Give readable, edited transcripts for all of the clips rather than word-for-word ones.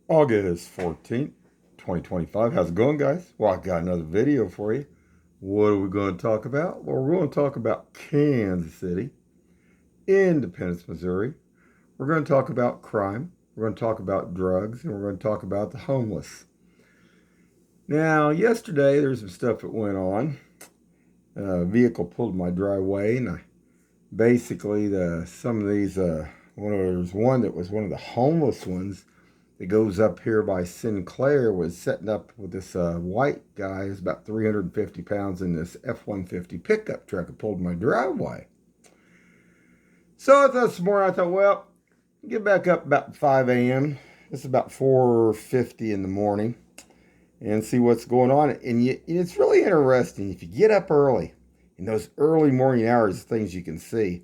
August 14th, 2025. How's it going, guys? Well, I got another video for you. What are we going to talk about? Well, we're going to talk about Kansas City, Independence, Missouri. We're going to talk about crime. We're going to talk about drugs, and we're going to talk about the homeless. Now, yesterday, there's some stuff that went on. A vehicle pulled my driveway, and basically, some of these, there's one that was one of the homeless ones that goes up here by Sinclair was setting up with this white guy who's about 350 pounds in this F-150 pickup truck that pulled my driveway. So I thought some more. I thought, well, get back up about 5 a.m. It's about 4:50 in the morning and see what's going on. And it's really interesting if you get up early in those early morning hours, things you can see.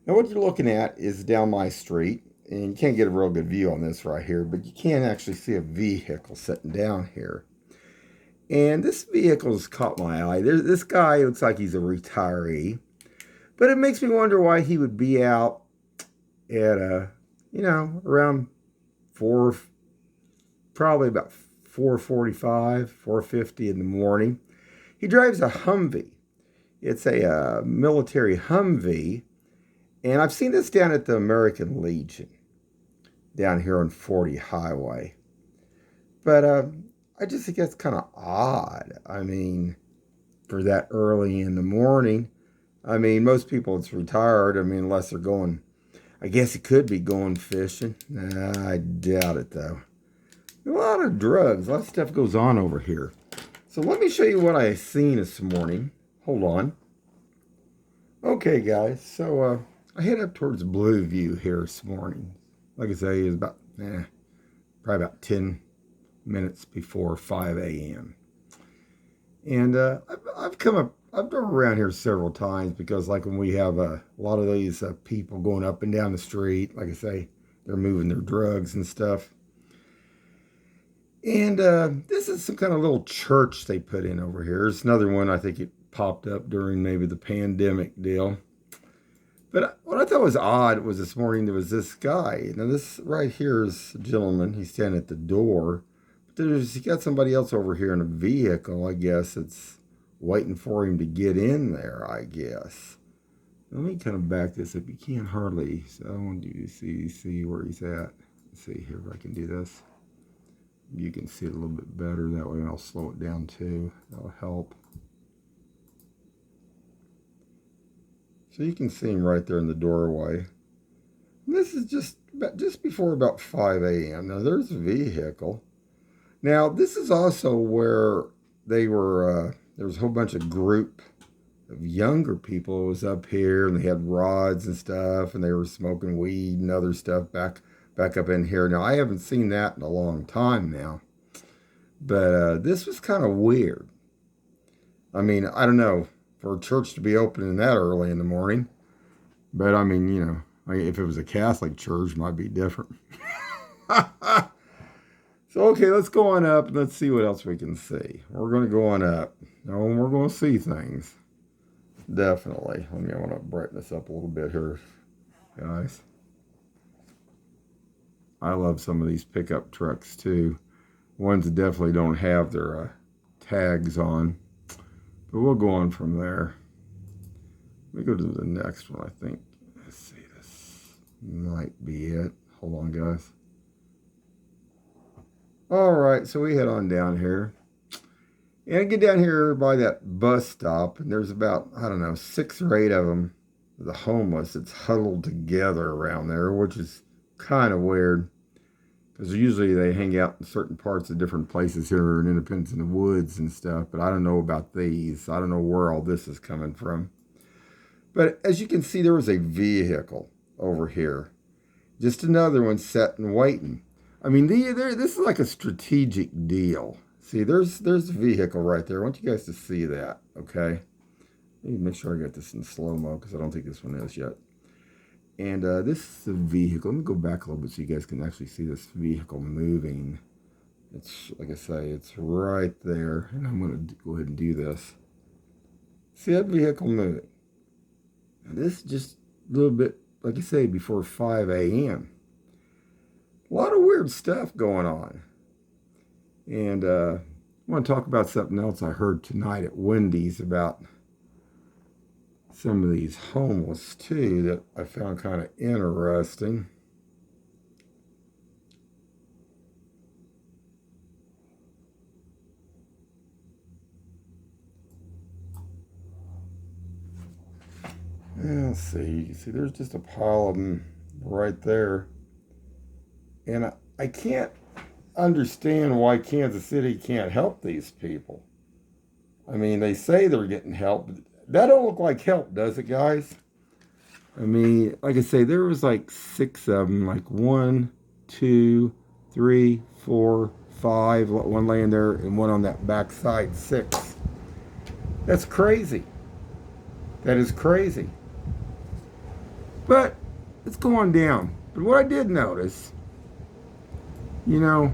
Now, what you're looking at is down my street, and you can't get a real good view on this right here, but you can actually see a vehicle sitting down here. And this vehicle has caught my eye. This guy looks like he's a retiree, but it makes me wonder why he would be out at around four, probably about 4:45, 4:50 in the morning. He drives a Humvee. It's a military Humvee. And I've seen this down at the American Legion, down here on 40 Highway. But I just think that's kind of odd. I mean, for that early in the morning. I mean, most people it's retired. I mean, unless they're going, I guess it could be going fishing. Nah, I doubt it, though. A lot of drugs, a lot of stuff goes on over here. So let me show you what I seen this morning. Hold on. Okay, guys, so I head up towards Blueview here this morning. Like I say, it's about, probably about 10 minutes before 5 a.m. And I've drove around here several times because, like, when we have a lot of these people going up and down the street, like I say, they're moving their drugs and stuff. And this is some kind of little church they put in over here. It's another one, I think it popped up during maybe the pandemic deal. But what I thought was odd was this morning there was this guy. Now this right here is a gentleman. He's standing at the door. But he got somebody else over here in a vehicle. I guess it's waiting for him to get in there, I guess. Let me kind of back this up. You can't hardly. So I want you to see where he's at. Let's see here if I can do this. You can see it a little bit better. That way I'll slow it down too. That'll help. So you can see him right there in the doorway. And this is just before about 5 a.m. Now there's a vehicle. Now this is also where they were, there was a whole bunch of group of younger people was up here, and they had rods and stuff, and they were smoking weed and other stuff back up in here. Now I haven't seen that in a long time now. But this was kind of weird. I mean, I don't know, for a church to be opening that early in the morning. But I mean, if it was a Catholic church, it might be different. So, okay, let's go on up and let's see what else we can see. We're going to go on up. Now, we're going to see things. Definitely. I want to brighten this up a little bit here, guys. I love some of these pickup trucks, too. Ones that definitely don't have their tags on. But we'll go on from there. Let me go to the next one, I think. Let's see, this might be it. Hold on, guys. All right, so we head on down here. And I get down here by that bus stop, and there's about, I don't know, 6 or 8 of them, the homeless, that's huddled together around there, which is kind of weird. Because usually they hang out in certain parts of different places here in Independence in the woods and stuff, but I don't know about these. I don't know where all this is coming from. But as you can see, there was a vehicle over here. Just another one set and waiting. I mean, this is like a strategic deal. See, there's a vehicle right there. I want you guys to see that, okay? Let me make sure I got this in slow-mo because I don't think this one is yet. And this is a vehicle. Let me go back a little bit so you guys can actually see this vehicle moving. It's, like I say, it's right there. And I'm going to go ahead and do this. See that vehicle moving? And this is just a little bit, like I say, before 5 a.m. A lot of weird stuff going on. And I want to talk about something else I heard tonight at Wendy's about some of these homeless too that I found kind of interesting. Let's see. You can see there's just a pile of them right there. And I can't understand why Kansas City can't help these people. I mean, they say they're getting help, but that don't look like help, does it, guys? I mean, like I say, there was like 6 of them, like 1, 2, 3, 4, 5, one laying there and one on that back side, 6. That's crazy. That is crazy. But it's going down. But what I did notice, you know,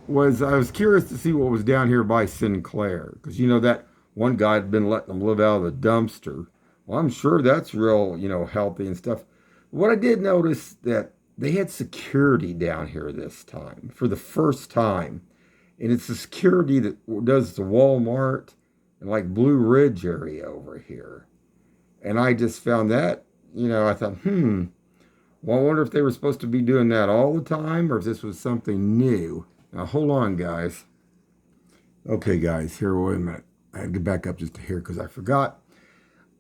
was I was curious to see what was down here by Sinclair. Because, you know, that one guy had been letting them live out of the dumpster. Well, I'm sure that's real, healthy and stuff. What I did notice that they had security down here this time for the first time. And it's the security that does the Walmart and like Blue Ridge area over here. And I just found that, I thought, well, I wonder if they were supposed to be doing that all the time or if this was something new. Now, hold on, guys. Okay, guys, here, wait a minute. I had to get back up just to here because I forgot.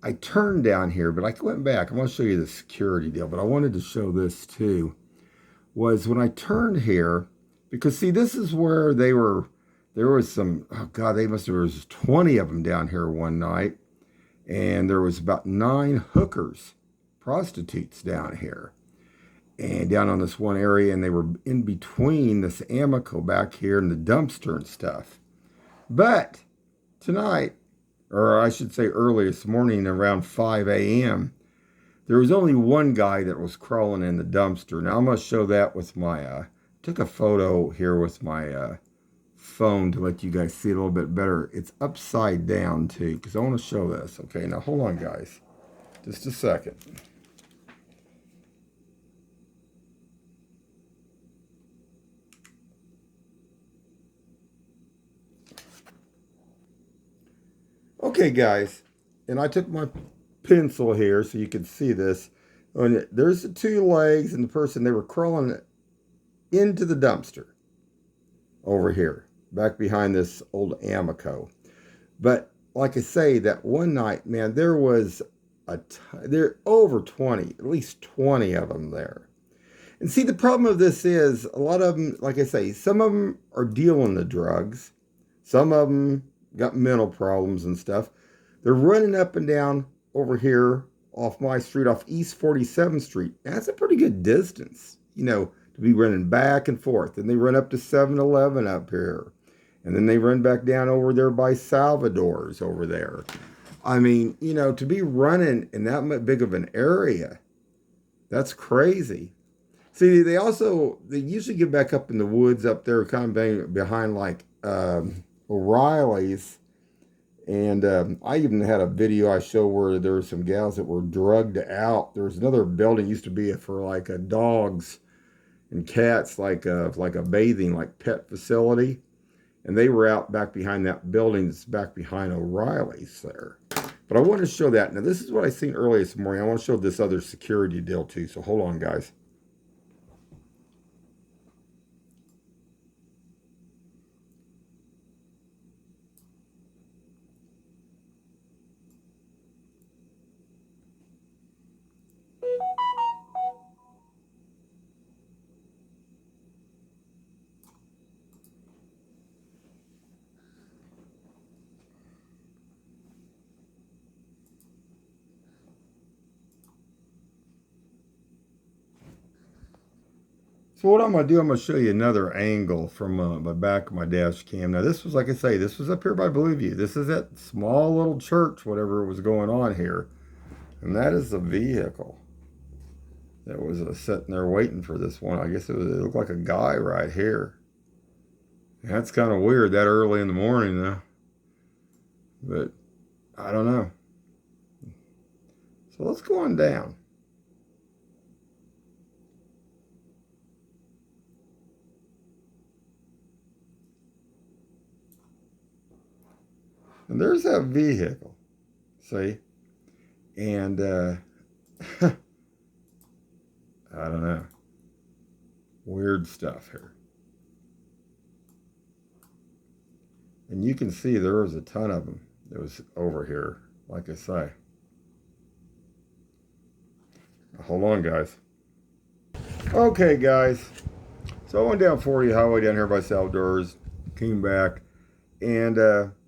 I turned down here, but I went back. I want to show you the security deal, but I wanted to show this too. Was when I turned here, because see, this is where there was some, oh God, there was 20 of them down here one night. And there was about 9 hookers, prostitutes down here. And down on this one area, and they were in between this Amoco back here and the dumpster and stuff. But tonight, or I should say early this morning around 5 a.m., there was only one guy that was crawling in the dumpster. Now I'm going to show that with my, took a photo here with my phone to let you guys see it a little bit better. It's upside down too, because I want to show this. Okay, now hold on, guys. Just a second. Okay, guys, and I took my pencil here so you can see this. And there's the 2 legs and the person, they were crawling into the dumpster over here, back behind this old Amoco. But like I say, that one night, man, there was there over 20, at least 20 of them there. And see, the problem of this is a lot of them, like I say, some of them are dealing the drugs. Some of them got mental problems and stuff. They're running up and down over here off my street, off East 47th Street. That's a pretty good distance, to be running back and forth. And they run up to 7-Eleven up here. And then they run back down over there by Salvador's over there. I mean, to be running in that big of an area, that's crazy. See, they usually get back up in the woods up there, kind of behind like O'Reilly's. And I even had a video I show where there were some gals that were drugged out. There was another building used to be for like dogs and cats, like a bathing, like pet facility. And they were out back behind that building that's back behind O'Reilly's there. But I want to show that. Now, this is what I seen earlier this morning. I want to show this other security deal too. So hold on, guys. So what I'm going to do, I'm going to show you another angle from the back of my dash cam. Now this was, like I say, this was up here by Blue View. This is that small little church, whatever was going on here. And that is the vehicle that was sitting there waiting for this one. I guess it looked like a guy right here. That's kind of weird that early in the morning though. But I don't know. So let's go on down. And there's that vehicle. See? And I don't know. Weird stuff here. And you can see there was a ton of them that was over here, like I say. Hold on, guys. Okay, guys. So I went down 40 highway down here by Salvador's, came back, and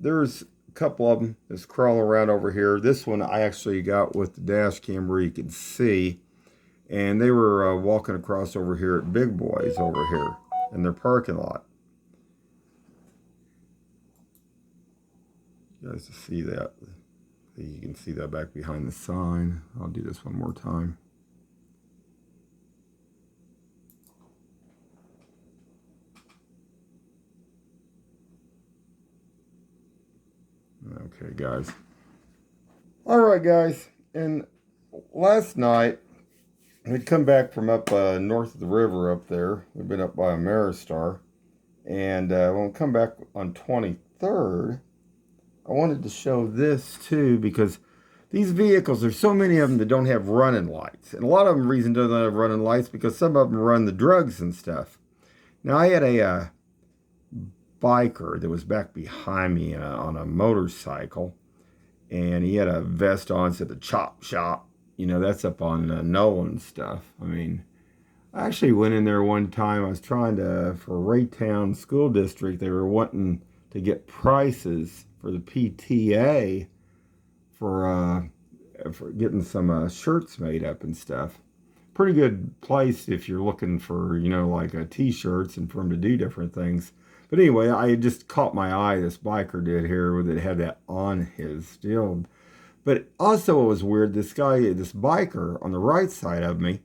there's a couple of them that's crawling around over here. This one I actually got with the dash cam where you could see, and they were walking across over here at Big Boys over here in their parking lot. You guys to see that. You can see that back behind the sign. I'll do this one more time. Okay, guys. All right, guys. And last night, we'd come back from up north of the river up there. We've been up by Ameristar. And when we come back on 23rd, I wanted to show this too, because these vehicles, there's so many of them that don't have running lights. And a lot of them reason don't have running lights because some of them run the drugs and stuff. Now, I had a biker that was back behind me on a motorcycle, and he had a vest on, said the Chop Shop. You know, that's up on Nolan stuff. I mean, I actually went in there one time. I was trying to, for Raytown School District, they were wanting to get prices for the PTA for getting some shirts made up and stuff. Pretty good place if you're looking for, you know, like t-shirts and for them to do different things. But anyway, I just caught my eye, this biker did here, that had that on his still. But also it was weird, this guy, this biker on the right side of me,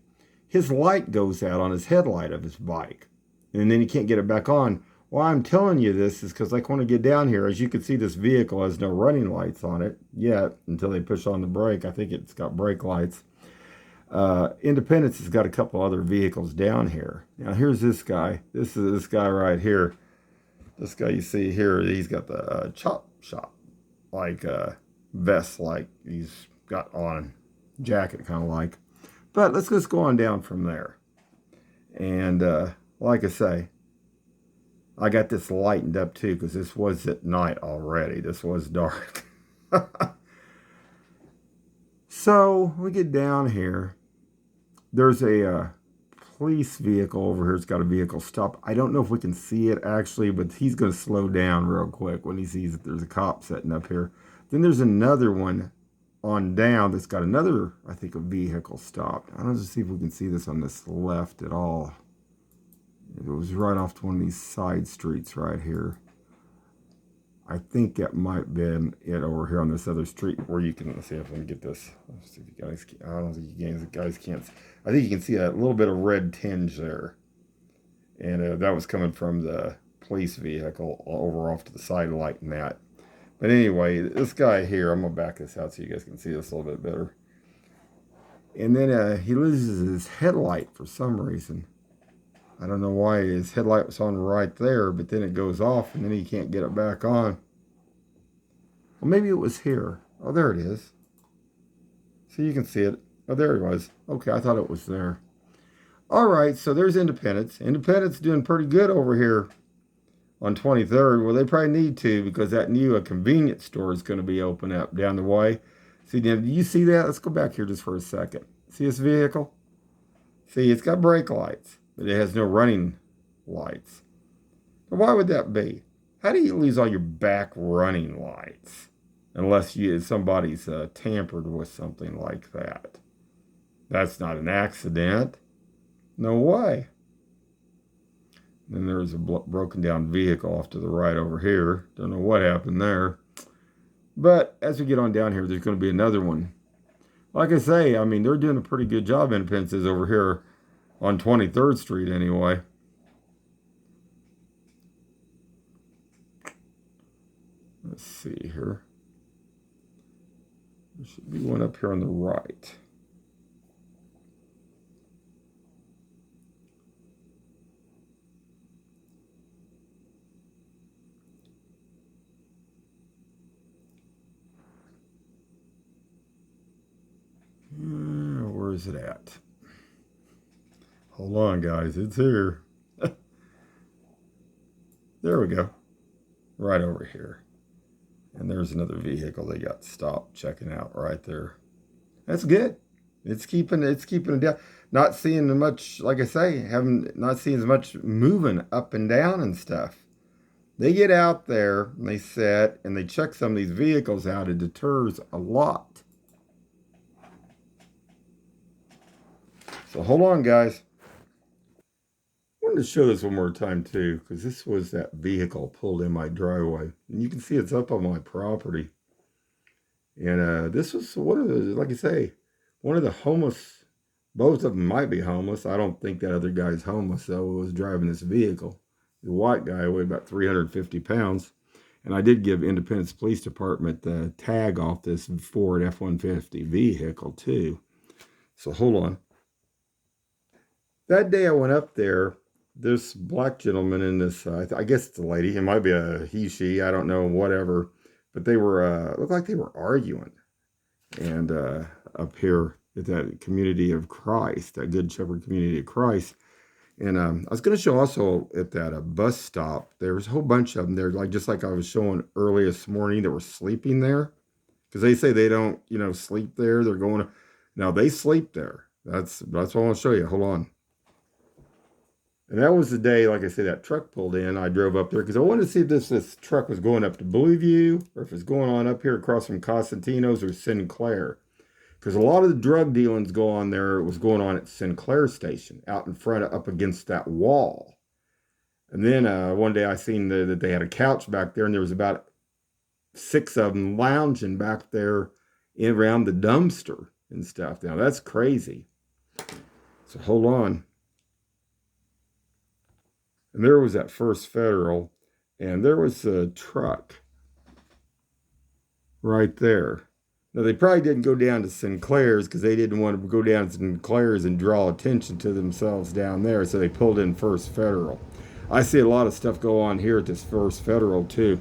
his light goes out on his headlight of his bike. And then he can't get it back on. Why I'm telling you this is because, like, when I get down here, as you can see, this vehicle has no running lights on it yet until they push on the brake. I think it's got brake lights. Independence has got a couple other vehicles down here. Now, here's this guy. This is this guy right here. This guy you see here, he's got the Chop Shop, like vest, like he's got on, jacket kind of like. But let's just go on down from there. And like I say, I got this lightened up too because this was at night already. This was dark. So we get down here. There's a police vehicle over here. It's got a vehicle stop. I don't know if we can see it actually, but he's going to slow down real quick when he sees that there's a cop sitting up here. Then there's another one on down that's got another, I think, a vehicle stopped. I don't know, see if we can see this on this left at all. It was right off to one of these side streets right here. I think that might have been it over here on this other street where you can, let's see if I can get this. Let's see if you guys, I don't think you guys can't. I think you can see a little bit of red tinge there. And that was coming from the police vehicle over off to the side light and that. But anyway, this guy here, I'm going to back this out so you guys can see this a little bit better. And then he loses his headlight for some reason. I don't know why his headlight was on right there, but then it goes off and then he can't get it back on. Well, maybe it was here. Oh, there it is. So you can see it. Oh, there it was. Okay, I thought it was there. All right, so there's Independence. Independence doing pretty good over here on 23rd. Well, they probably need to because that new convenience store is going to be open up down the way. See, do you see that? Let's go back here just for a second. See this vehicle? See, it's got brake lights, but it has no running lights. Now, why would that be? How do you lose all your back running lights? Unless somebody's tampered with something like that. That's not an accident. No way. Then there's a broken down vehicle off to the right over here. Don't know what happened there. But as we get on down here, there's going to be another one. Like I say, I mean, they're doing a pretty good job, Independence is over here on 23rd Street anyway. Let's see here. There should be one up here on the right. is it at? Hold on, guys. It's here. There we go. Right over here. And there's another vehicle they got stopped checking out right there. That's good. It's keeping it down. Not seeing much, like I say, not seeing as much moving up and down and stuff. They get out there and they sit and they check some of these vehicles out. It deters a lot. So hold on, guys. I wanted to show this one more time too, because this was that vehicle pulled in my driveway. And you can see it's up on my property. And this was one of the, like I say, one of the homeless, both of them might be homeless. I don't think that other guy's homeless, though, who was driving this vehicle. The white guy weighed about 350 pounds. And I did give Independence Police Department the tag off this Ford F-150 vehicle, too. So hold on. That day I went up there, this black gentleman in this, I guess it's a lady. It might be a he, she, I don't know, whatever. But they were, looked like they were arguing. And up here at that Community of Christ, that Good Shepherd Community of Christ. And I was going to show also at that bus stop, there was a whole bunch of them there, like just like I was showing early this morning, that were sleeping there. Because they say they don't, sleep there. They're going to, now they sleep there. That's what I want to show you. Hold on. And that was the day, like I said, that truck pulled in. I drove up there because I wanted to see if this truck was going up to Blueview or if it's going on up here across from Cosentino's or Sinclair. Because a lot of the drug dealings go on there. It was going on at Sinclair Station, out in front, up against that wall. And then one day I seen that they had a couch back there, and there was about 6 of them lounging back there around the dumpster and stuff. Now, that's crazy. So hold on. And there was that First Federal, and there was a truck right there. Now, they probably didn't go down to Sinclair's because they didn't want to go down to Sinclair's and draw attention to themselves down there, so they pulled in First Federal. I see a lot of stuff go on here at this First Federal, too.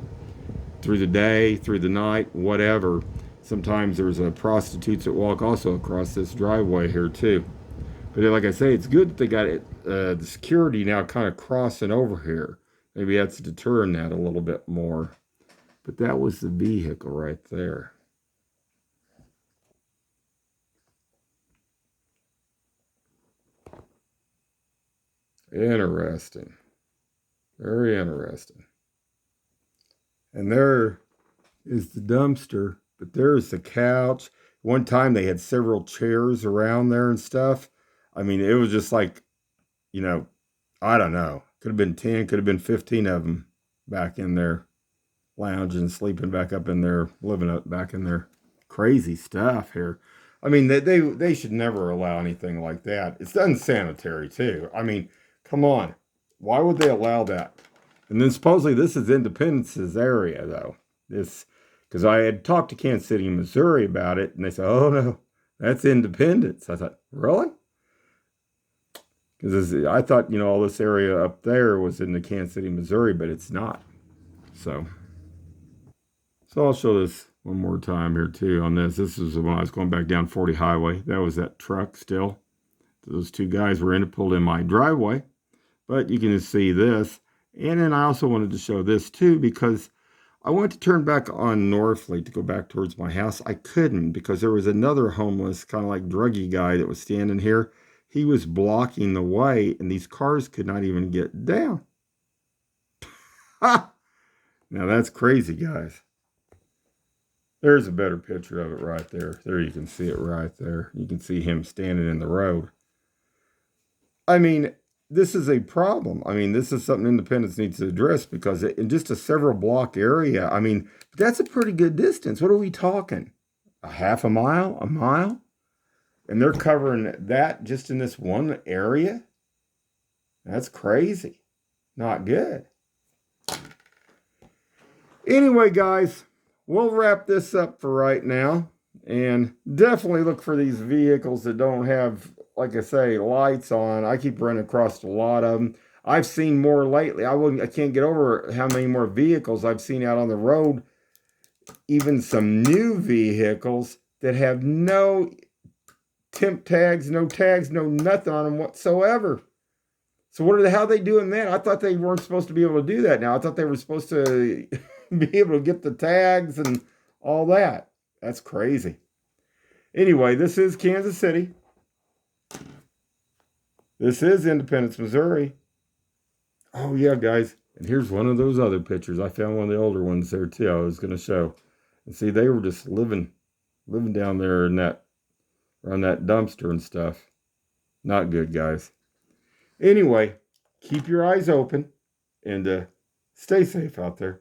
Through the day, through the night, whatever. Sometimes there's prostitutes that walk also across this driveway here, too. But like I say, it's good that they got it, the security now kind of crossing over here. Maybe that's deterring that a little bit more. But that was the vehicle right there. Interesting. Very interesting. And there is the dumpster, but there's the couch. One time they had several chairs around there and stuff. I mean, it was just like, I don't know. Could have been 10, could have been 15 of them back in there, lounging, sleeping back up in there, living up back in there. Crazy stuff here. I mean, they should never allow anything like that. It's unsanitary, too. I mean, come on. Why would they allow that? And then supposedly this is Independence's area, though. Because I had talked to Kansas City, Missouri about it, and they said, oh, no, that's Independence. I thought, really? Because I thought, all this area up there was in the Kansas City, Missouri, but it's not. So I'll show this one more time here, too, on this. This is when I was going back down 40 Highway. That was that truck still. Those 2 guys were in it, pulled in my driveway. But you can just see this. And then I also wanted to show this, too, because I wanted to turn back on Northfleet to go back towards my house. I couldn't because there was another homeless, kind of like druggy guy that was standing here. He was blocking the way, and these cars could not even get down. Ha! Now, that's crazy, guys. There's a better picture of it right there. There, you can see it right there. You can see him standing in the road. I mean, this is a problem. I mean, this is something Independence needs to address because in just a several block area, I mean, that's a pretty good distance. What are we talking? A half a mile? A mile? And they're covering that just in this one area? That's crazy. Not good. Anyway, guys, we'll wrap this up for right now. And definitely look for these vehicles that don't have, like I say, lights on. I keep running across a lot of them. I've seen more lately. I can't get over how many more vehicles I've seen out on the road. Even some new vehicles that have no temp tags, no nothing on them whatsoever. So how are they doing that? I thought they weren't supposed to be able to do that now. I thought they were supposed to be able to get the tags and all that. That's crazy. Anyway, this is Kansas City. This is Independence, Missouri. Oh, yeah, guys. And here's one of those other pictures. I found one of the older ones there, too. I was going to show. And see, they were just living down there in that, around that dumpster and stuff. Not good, guys. Anyway, keep your eyes open and stay safe out there.